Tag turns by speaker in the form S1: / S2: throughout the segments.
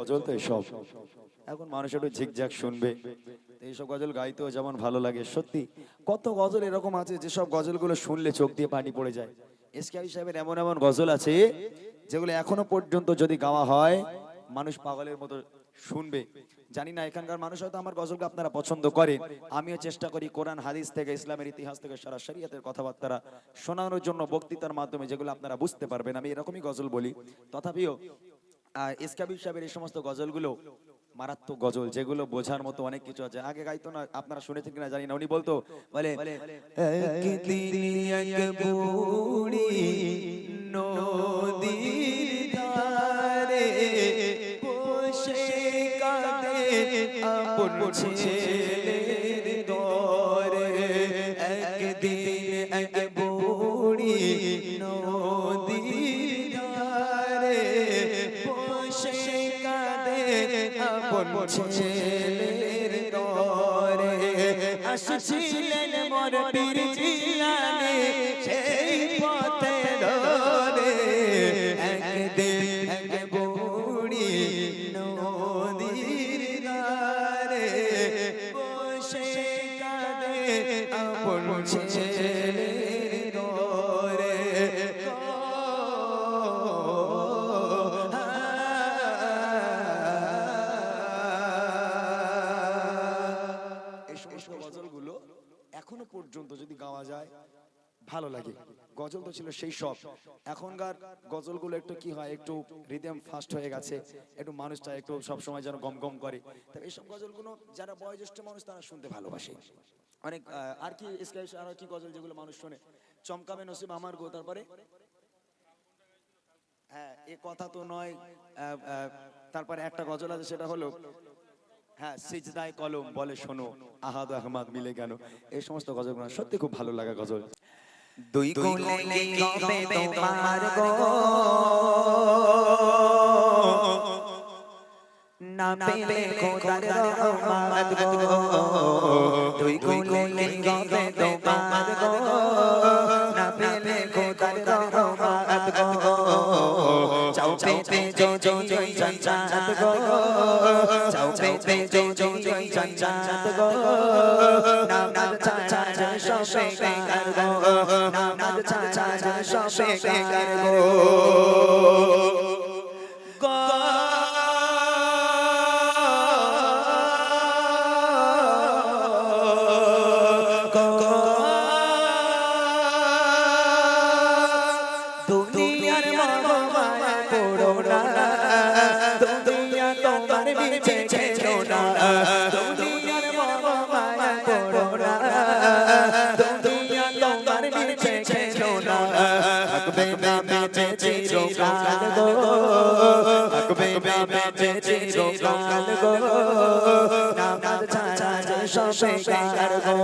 S1: গজল তো এসব এখন মানুষ একটু ঝিকঝাক শুনবে, এইসব গজল গাইতেও যেমন ভালো লাগে। সত্যি কত গজল এরকম আছে যেসব গজলগুলো শুনলে চোখ দিয়ে পানি পড়ে যায়। এসকেআই সাহেবের এমন এমন গজল আছে যেগুলো এখনো পর্যন্ত যদি গাওয়া হয় মানুষ পাগলের মতো শুনবে। জানি না এখানকার মানুষ হয়তো আমার গজলকে আপনারা পছন্দ করেন, আমিও চেষ্টা করি কোরআন হাদিস থেকে, ইসলামের ইতিহাস থেকে, সারা শরীয়তের কথাবার্তা শোনানোর জন্য বক্তৃতার মাধ্যমে, যেগুলো আপনারা বুঝতে পারবেন। আমি এরকমই গজল বলি। তথাপিও এসকেআই সাহেবের এই সমস্ত গজলগুলো মারাত্মক গজল, যেগুলো বোঝার মতো অনেক কিছু আছে। আগে গাইতো না, আপনারা শুনেছেন কিনা জানি না, উনি বলতো বলে একদিন এক বুড়ি নদীর ধারে বসে কাঁদে আপন ছেলের দরে। একদিন এক বুড়ি নদীর ধারে বসে কাঁদে আপন ছেলের দরে। আসছিলেন মোর পীর জিলানী সেই পথে ধরে। একদিন এক বুড়ি নদীর ধারে বসে কাঁদে আপন ছেলের দরে। গজলগুলো এখনো পর্যন্ত যদি গাওয়া যায় ভালো লাগে। গজল তো ছিল সেই সব। এখনকার গজলগুলো একটু কি হয়, একটু রিদম ফাস্ট হয়ে গেছে, একটু মানুষটা একটু সব সময় যেন গম গম করে। তবে এইসব গজলগুলো যারা বয়োজ্যেষ্ঠ মানুষ তারা শুনতে ভালোবাসে অনেক। আর কি আর কি গজল যেগুলো মানুষ শোনে, চমকাবে নসিব আমার গো, তারপরে হ্যাঁ এ কথা তো নয়, তারপরে একটা গজল আছে সেটা হলো হ্যাঁ সিজদায় কলম বলে শোনো আহাদ আহমদ মিলে গেল। এই সমস্ত গজলগুলো সত্যি খুব ভালো লাগা গজল। দুই কোলে গবে তোমার গো না পেলে খোদার রহমত গো। দুই কোলে গবে তোমার গো না পেলে খোদার রহমত গো। চাও পেতে জো জো জো জান্নাত গো, চাও পেতে জো জো জো জান্নাত গো। নামাজ ছাড়া সবে বেকার গো, নামাজ ছাড়া সবে বেকার গো। দুনিয়ার মায়া পড়ো না, দুনিয়া তোমার বিছে ছেড়ো না। দুনিয়ার মায়া পড়ো না, দুনিয়া তোমার বিছে ছেড়ো না। থাকবে না বেঁচে চিরকাল গো, থাকবে না বেঁচে চিরকাল গো। নামাজ ছাড়া সবে বেকার গো।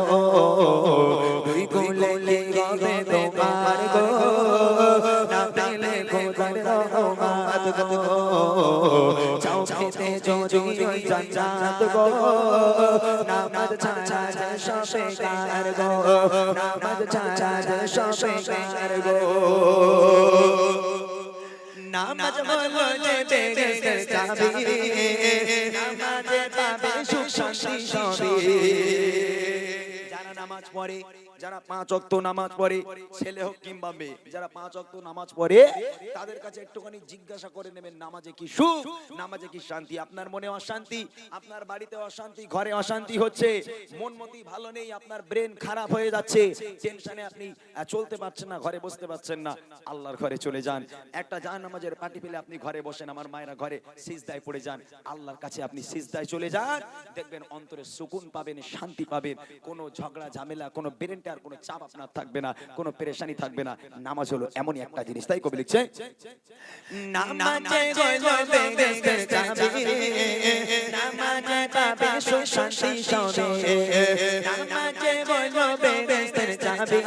S1: দুই কোলে গবে তোমার গো না পেলে খোদার রহমত গো। চাও পেতে জো জো জান্নাত গো, নামাজ ছাড়া সবে বেকার গো, নামাজ ছাড়া সবে বেকার গো। নামাজ হলো যে বেহেশতের চাবি, নামাজে পাবে সুখ শান্তি সবই। যারা নামাজ পড়ে, যারা 5 ওয়াক্ত নামাজ পড়ে, ছেলে হোক কিংবা মেয়ে, যারা 5 ওয়াক্ত নামাজ পড়ে তাদের কাছে একটুখানি জিজ্ঞাসা করে নেবেন নামাজে কি সুখ, নামাজে কি শান্তি। আপনার মনে অশান্তি, আপনার বাড়িতে অশান্তি, ঘরে অশান্তি হচ্ছে, মন মতি ভালো নেই, আপনার ব্রেন খারাপ হয়ে যাচ্ছে, টেনশনে আপনি চলতে পারছেন না, ঘরে বসতে পারছেন না, আল্লাহর ঘরে চলে যান। একটা জায়নামাজের পাটি পেলে আপনি ঘরে বসেন, আমার মায়েরা ঘরে সিজদায় পড়ে যান, আল্লাহর কাছে আপনি সিজদায় চলে যান, দেখবেন অন্তরে সুকুন পাবেন, শান্তি পাবেন, কোনো ঝগড়া ঝামেলা, কোনো ব্রেনটা আর কোনো চাপ আপনার থাকবে না, কোনো পেরেশানি থাকবে না। নামাজ হলো এমনই একটা জিনিস। তাই কবি লিখছে নামাজে হলো বেহেশতের চাবি, নামাজে পাবে সুখ শান্তি সবে। নামাজে হলো বেহেশতের চাবি,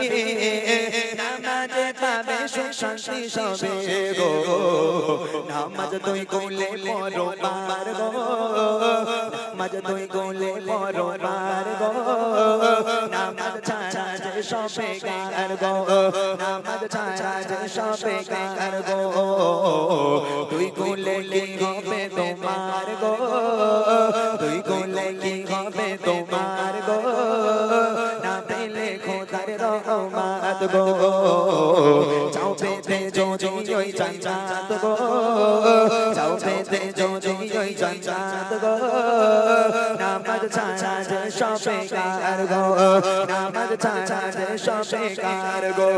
S1: নামাজে পাবে সুখ শান্তি সবে গো। নামাজ দুই কোলে পড়ো বার গো, নামাজ দুই কোলে পড়ো বার গো। নামাজ ছাড়া সব বেকার গো নামাজ ছাড়া যে সব বেকার গো তুই করলে কি হবে তোমার গো তুই করলে কি হবে তোমার গো না পেলে খোদার রহমত গো চাও পেতে যদি ওই জান্নাত গো চাও পেতে যদি ওই জান্নাত গো নামাজ ছাড়া যে সব বেকার গো নামাজ ছাড়া যে সব বেকার গো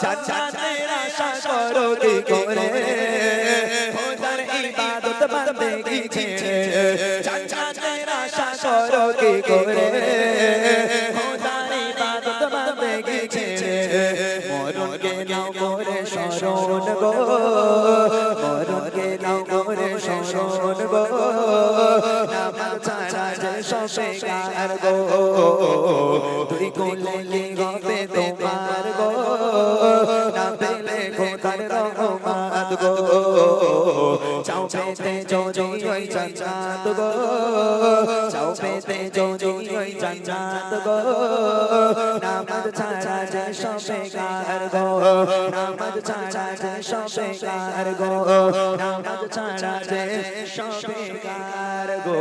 S1: জান্নাতের আশা করো কি করে খোদার ইবাদত বান্দেগি ছেড়ে জান্নাতের আশা করো কি করে খোদার ইবাদত বান্দেগি ছেড়ে মরণকে নাও করে স্মরণ গো মরণকে নাও করে স্মরণ গো নামাজ ছাড়া যে সব বেকার গো তুই করলে কি হবে তোমার গো না পেলে খোদার রহমত গো চাও পেতে যদি ওই জান্নাত গো চাও পেতে যদি ওই জান্নাত গো নামাজ ছাড়া যে সব বেকার গো নামাজ ছাড়া যে সব বেকার গো নামাজ ছাড়া যে সব বেকার গো